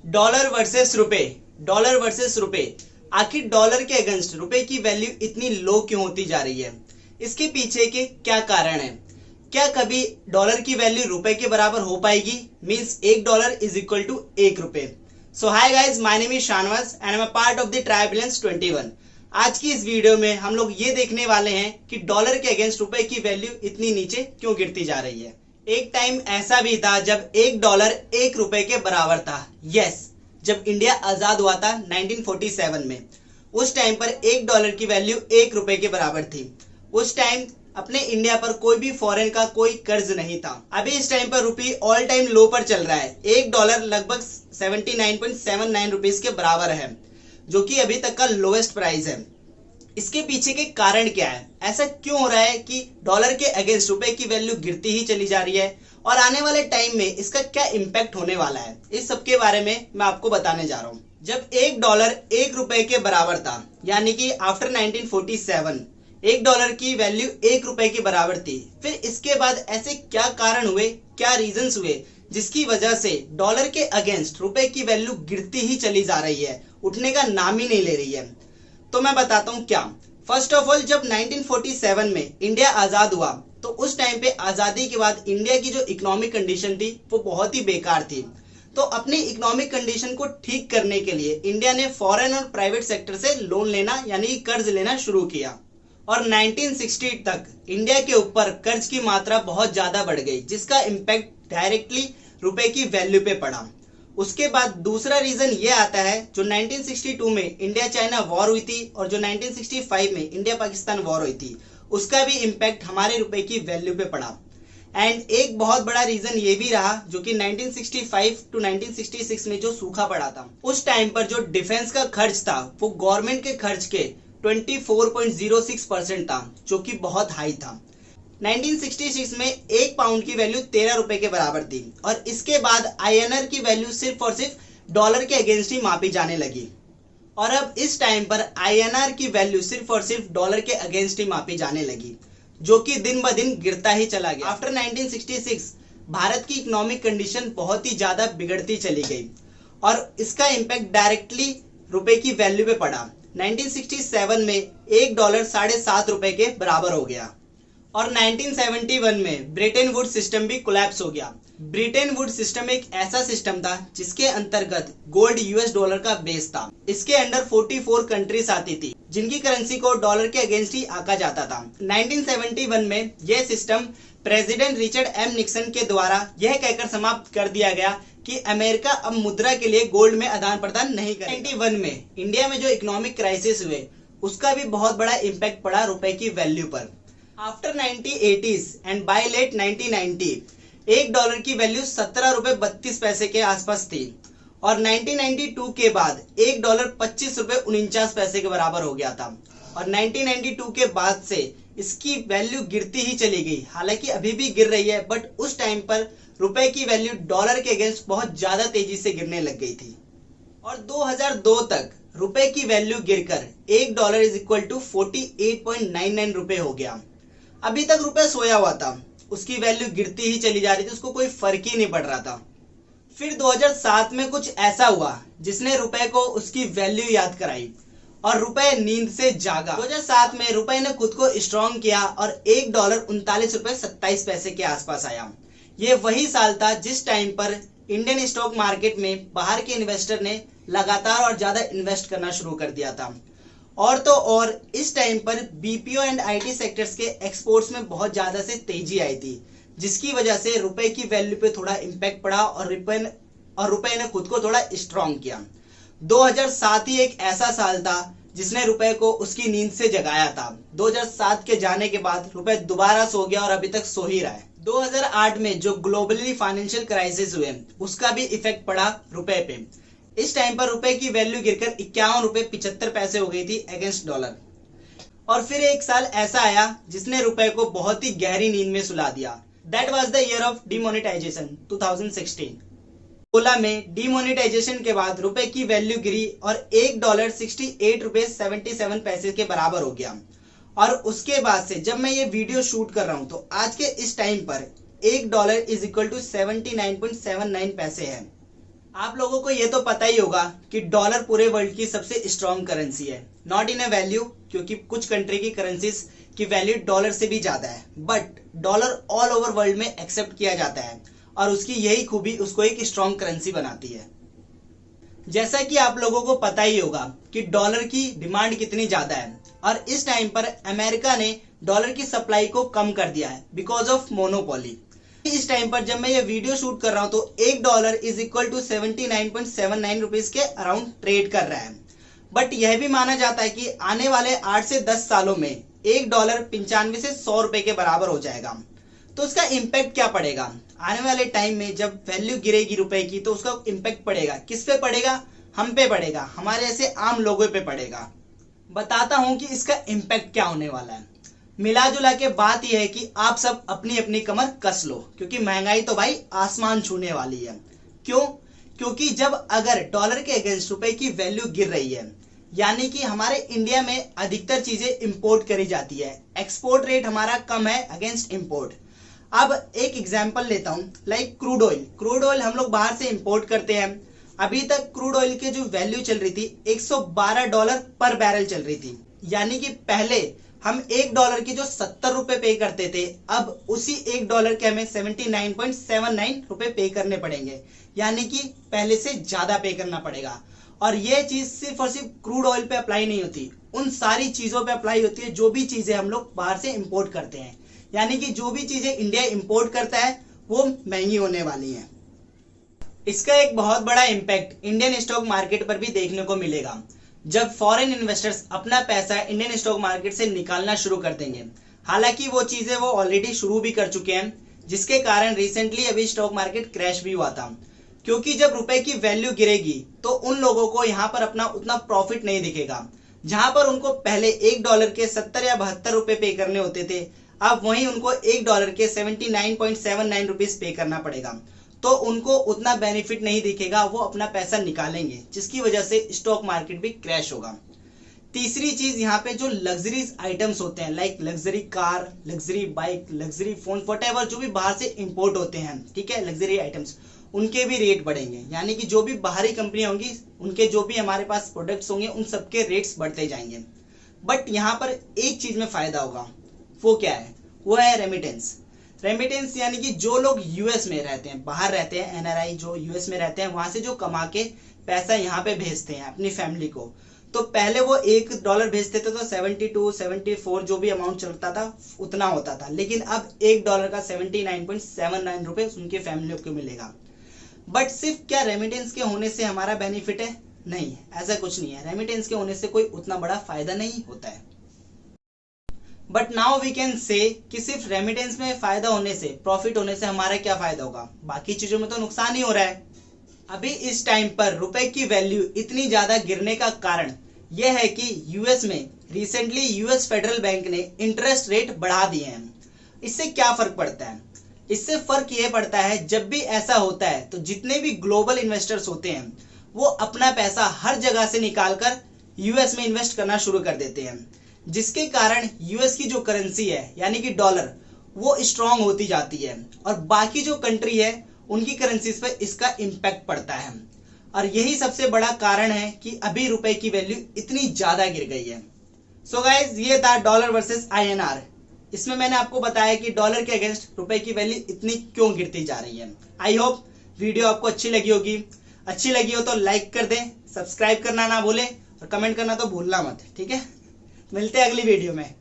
Dollar versus रुपए। आखिर dollar के अगेंस्ट रुपए की वैल्यू इतनी लो क्यों होती जा रही है? इसके पीछे के क्या कारण है? क्या कभी डॉलर की वैल्यू रुपए के बराबर हो पाएगी? मींस $1 इज इक्वल टू 1 रुपए। So hi guys, my name is Shahnawaz and I am a part of the tribulance 21। आज की इस वीडियो में हम लोग ये देखने वाले हैं कि डॉलर के अगेंस्ट रुपए की वैल्यू इतनी नीचे क्यों गिरती जा रही है। एक टाइम ऐसा भी था जब $1 1 रुपए के बराबर था। यस, जब इंडिया आजाद हुआ था 1947 में, उस टाइम पर $1 की वैल्यू 1 रुपए के बराबर थी। उस टाइम अपने इंडिया पर कोई भी फॉरेन का कोई कर्ज नहीं था। अभी इस टाइम पर रुपी ऑल टाइम लो पर चल रहा है। $1 लगभग 79.79 रुपीज के बराबर है, जो कि अभी तक का लोएस्ट प्राइस है। इसके पीछे के कारण क्या है? ऐसा क्यों हो रहा है कि डॉलर के अगेंस्ट रुपए की वैल्यू गिरती ही चली जा रही है और आने वाले टाइम में इसका क्या इम्पैक्ट होने वाला है, इस सब के बारे में मैं आपको बताने जा रहा हूँ। जब $1 1 रुपए के बराबर था, यानी कि आफ्टर 1947 $1 की वैल्यू 1 रुपए के बराबर थी। फिर इसके बाद ऐसे क्या कारण हुए, क्या रीजंस हुए जिसकी वजह से डॉलर के अगेंस्ट रुपए की वैल्यू गिरती ही चली जा रही है, उठने का नाम ही नहीं ले रही है? तो मैं बताता हूँ क्या। फर्स्ट ऑफ ऑल, जब 1947 में इंडिया आजाद हुआ तो उस टाइम पे आजादी के बाद इंडिया की जो इकोनॉमिक कंडीशन थी वो बहुत ही बेकार थी। तो अपनी इकोनॉमिक कंडीशन को ठीक करने के लिए इंडिया ने फॉरेन और प्राइवेट सेक्टर से लोन लेना यानी कि कर्ज लेना शुरू किया और 1960 तक इंडिया के ऊपर कर्ज की मात्रा बहुत ज्यादा बढ़ गई, जिसका इम्पैक्ट डायरेक्टली रुपए की वैल्यू पे पड़ा। उसके बाद दूसरा रीजन ये आता है, जो 1962 में इंडिया चाइना वॉर हुई थी और जो 1965 में इंडिया पाकिस्तान वॉर हुई थी, उसका भी इम्पैक्ट हमारे रुपए की वैल्यू पे पड़ा। एंड एक बहुत बड़ा रीजन ये भी रहा, जो कि 1965 टू 1966 में जो सूखा पड़ा था, उस टाइम पर जो डिफेंस का खर्च था वो गवर्नमेंट के खर्च के 24.06% था, जो कि बहुत हाई था। 1966 में 1 पाउंड की वैल्यू 13 रुपए के बराबर थी और इसके बाद INR की वैल्यू सिर्फ और सिर्फ डॉलर के अगेंस्ट ही मापी जाने लगी। और अब इस टाइम पर INR की वैल्यू सिर्फ और सिर्फ डॉलर के अगेंस्ट ही मापी जाने लगी, जो कि दिन ब दिन गिरता ही चला गया। आफ्टर 1966 भारत की इकोनॉमिक कंडीशन बहुत ही ज्यादा बिगड़ती चली गई और इसका इम्पैक्ट डायरेक्टली रुपए की वैल्यू पे पड़ा। 1967 में $1 7.5 रुपए के बराबर हो गया और 1971 में ब्रेटन वुड्स सिस्टम भी कोलैप्स हो गया। ब्रेटन वुड्स सिस्टम एक ऐसा सिस्टम था जिसके अंतर्गत गोल्ड US डॉलर का बेस था। इसके अंडर 44 कंट्रीज आती थी, जिनकी करेंसी को डॉलर के अगेंस्ट ही आंका जाता था। 1971 में यह system president Richard M Nixon के द्वारा यह कहकर समाप्त कर दिया गया कि अमेरिका अब मुद्रा के लिए गोल्ड में आदान प्रदान नहीं करेगा। 1991 में इंडिया में जो इकोनॉमिक क्राइसिस हुए, उसका भी बहुत बड़ा इम्पैक्ट पड़ा रुपए की वैल्यू पर। After 1980s and by let 1990 $1 की वैल्यू 17 रुपए 32 पैसे के आसपास थी और 1992 के बाद $1 25 रुपए 49 पैसे के बराबर हो गया था और 1992 के बाद से इसकी वैल्यू गिरती ही चली गई। हालांकि अभी भी गिर रही है, बट उस टाइम पर रुपए की वैल्यू डॉलर के अगेंस्ट बहुत ज्यादा तेजी से गिरने लग गई थी और 2002 तक रुपए की वैल्यू गिरकर $1 इज इक्वल टू 48.99 रुपए हो गया। अभी तक रुपया सोया हुआ था, उसकी वैल्यू गिरती ही चली जा रही थी, उसको कोई फर्क ही नहीं पड़ रहा था। फिर 2007 में कुछ ऐसा हुआ जिसने रुपए को उसकी वैल्यू याद कराई और रुपए नींद से जागा। 2007 में रुपए ने खुद को स्ट्रॉन्ग किया और $1 39 रुपए 27 पैसे के आसपास आया। ये वही साल था जिस टाइम पर इंडियन स्टॉक मार्केट में बाहर के इन्वेस्टर ने लगातार और ज्यादा इन्वेस्ट करना शुरू कर दिया था। और तो और इस टाइम पर BPO एंड IT सेक्टर्स के एक्सपोर्ट्स में बहुत ज्यादा से तेजी आई थी, जिसकी वजह से रुपए की वैल्यू पे थोड़ा इम्पैक्ट पड़ा और रुपए ने खुद को थोड़ा स्ट्रॉन्ग किया। 2007 ही एक ऐसा साल था जिसने रुपए को उसकी नींद से जगाया था। 2007 के जाने के बाद रुपए दोबारा सो गया और अभी तक सो ही रहा है। 2008 में जो ग्लोबली फाइनेंशियल क्राइसिस हुए, उसका भी इफेक्ट पड़ा रुपए पे। इस टाइम पर रुपए की वैल्यू गिरकर 51 रुपए 75 पैसे हो गई थी अगेंस्ट डॉलर। और फिर एक साल ऐसा आया जिसने रुपए को बहुत ही गहरी नींद में सुला दिया। That was the year of demonetisation 2016। 2016 में डिमोनेटाइजेशन के बाद रुपए की वैल्यू गिरी और $1 68 रुपए 77 पैसे के बराबर हो गया। और उसके बाद से जब मैं ये वीडियो शूट कर रहा हूं तो आज के इस टाइम पर $1 इज इक्वल टू 79.79 पैसे है। आप लोगों को ये तो पता ही होगा कि डॉलर पूरे वर्ल्ड की सबसे स्ट्रॉन्ग करेंसी है, नॉट इन अ वैल्यू, क्योंकि कुछ कंट्री की करेंसीज की वैल्यू डॉलर से भी ज्यादा है, but dollar all over world में एक्सेप्ट किया जाता है और उसकी यही खूबी उसको एक स्ट्रॉन्ग करेंसी बनाती है। जैसा कि आप लोगों को पता ही होगा कि डॉलर की डिमांड कितनी ज्यादा है और इस टाइम पर अमेरिका ने डॉलर की सप्लाई को कम कर दिया है बिकॉज ऑफ मोनोपोली। इस टाइम पर जब मैं ये वीडियो शूट कर रहा हूं तो $1 इज इक्वल टू 79.79 रुपीज के अराउंड ट्रेड कर रहा है। बट यह भी माना जाता है कि आने वाले 8 से 10 सालों में $1 95 से 100 रुपए के बराबर हो जाएगा। तो उसका इम्पैक्ट क्या पड़ेगा आने वाले टाइम में? जब वैल्यू गिरेगी रुपए की तो उसका इम्पैक्ट पड़ेगा किस पे पड़ेगा? हम पे पड़ेगा, हमारे ऐसे आम लोगों पे पड़ेगा। बताता हूं कि इसका इम्पैक्ट क्या होने वाला है। मिला जुला के बात यह है कि आप सब अपनी अपनी कमर कस लो, क्योंकि महंगाई तो भाई आसमान छूने वाली है। क्यों? क्योंकि जब अगर डॉलर के अगेंस्ट रुपए की वैल्यू गिर रही है, यानी कि हमारे इंडिया में अधिकतर चीजें इंपोर्ट करी जाती है, एक्सपोर्ट रेट हमारा कम है अगेंस्ट इंपोर्ट। अब एक एग्जांपल लेता हूं, like crude oil. Crude oil हम लोग बाहर से इंपोर्ट करते हैं। अभी तक क्रूड ऑयल की जो वैल्यू चल रही थी $112 पर बैरल चल रही थी, यानी कि पहले हम $1 की जो 70 रुपए पे करते थे, अब उसी $1 के हमें 79.79 रुपए पे करने पड़ेंगे, यानी कि पहले से ज्यादा पे करना पड़ेगा। और यह चीज सिर्फ और सिर्फ क्रूड ऑयल पे अप्लाई नहीं होती, उन सारी चीजों पे अप्लाई होती है जो भी चीजें हम लोग बाहर से इंपोर्ट करते हैं, यानी कि जो भी चीजें इंडिया इंपोर्ट करता है वो महंगी होने वाली हैं। इसका एक बहुत बड़ा इम्पैक्ट इंडियन स्टॉक मार्केट पर भी देखने को मिलेगा जब फॉरेन इन्वेस्टर्स अपना पैसा इंडियन स्टॉक मार्केट से निकालना शुरू कर देंगे। हालांकि वो चीजें वो ऑलरेडी शुरू भी कर चुके हैं, जिसके कारण रिसेंटली अभी स्टॉक मार्केट क्रैश भी हुआ था, क्योंकि जब रुपए की वैल्यू गिरेगी तो उन लोगों को यहाँ पर अपना उतना प्रॉफिट नहीं दिखेगा। जहां पर उनको पहले $1 के 70 या 72 रुपए पे करने होते थे, अब वहीं उनको $1 के 79.79 रुपीज पे करना पड़ेगा, तो उनको उतना बेनिफिट नहीं दिखेगा, वो अपना पैसा निकालेंगे, जिसकी वजह से स्टॉक मार्केट भी क्रैश होगा। तीसरी चीज, यहाँ पे जो लग्जरीज आइटम्स होते हैं, like luxury car, luxury bike, luxury phone, whatever जो भी बाहर से इंपोर्ट होते हैं, ठीक है, लग्जरी आइटम्स, उनके भी रेट बढ़ेंगे, यानी कि जो भी बाहरी कंपनियां होंगी उनके जो भी हमारे पास प्रोडक्ट्स होंगे उन सबके रेट्स बढ़ते जाएंगे। बट यहाँ पर एक चीज में फायदा होगा, वो क्या है? वो है रेमिटेंस। रेमिटेंस यानी कि जो लोग यूएस में रहते हैं, बाहर रहते हैं, एनआरआई जो यूएस में रहते हैं, वहां से जो कमा के पैसा यहाँ पे भेजते हैं अपनी फैमिली को, तो पहले वो $1 भेजते थे तो 72, 74 जो भी अमाउंट चलता था उतना होता था, लेकिन अब $1 का 79.79 रुपए उनकी फैमिली को मिलेगा। बट सिर्फ क्या रेमिटेंस के होने से हमारा बेनिफिट है? नहीं, ऐसा कुछ नहीं है। रेमिटेंस के होने से कोई उतना बड़ा फायदा नहीं होता है। But now we can say कि सिर्फ रेमिटेंस में फायदा होने से, प्रॉफिट होने से हमारा क्या फायदा होगा? बाकी चीजों में तो नुकसान ही हो रहा है। अभी इस टाइम पर रुपए की वैल्यू इतनी ज्यादा गिरने का कारण यह है कि यूएस में रिसेंटली यूएस फेडरल बैंक ने इंटरेस्ट रेट बढ़ा दिए हैं। इससे क्या फर्क पड़ता है? इससे फर्क यह पड़ता है, जब भी ऐसा होता है तो जितने भी ग्लोबल इन्वेस्टर्स होते हैं वो अपना पैसा हर जगह से निकालकर यूएस में इन्वेस्ट करना शुरू कर देते हैं, जिसके कारण यूएस की जो करेंसी है यानी कि डॉलर, वो स्ट्रांग होती जाती है और बाकी जो कंट्री है उनकी करेंसीज पे इसका इम्पैक्ट पड़ता है। और यही सबसे बड़ा कारण है कि अभी रुपए की वैल्यू इतनी ज्यादा गिर गई है। सो गाइज, ये था डॉलर वर्सेस आईएनआर। इसमें मैंने आपको बताया कि डॉलर के अगेंस्ट रुपए की वैल्यू इतनी क्यों गिरती जा रही है। आई होप वीडियो आपको अच्छी लगी होगी। अच्छी लगी हो तो लाइक कर दें, सब्सक्राइब करना ना भूलें और कमेंट करना तो भूलना मत, ठीक है। मिलते हैं अगली वीडियो में।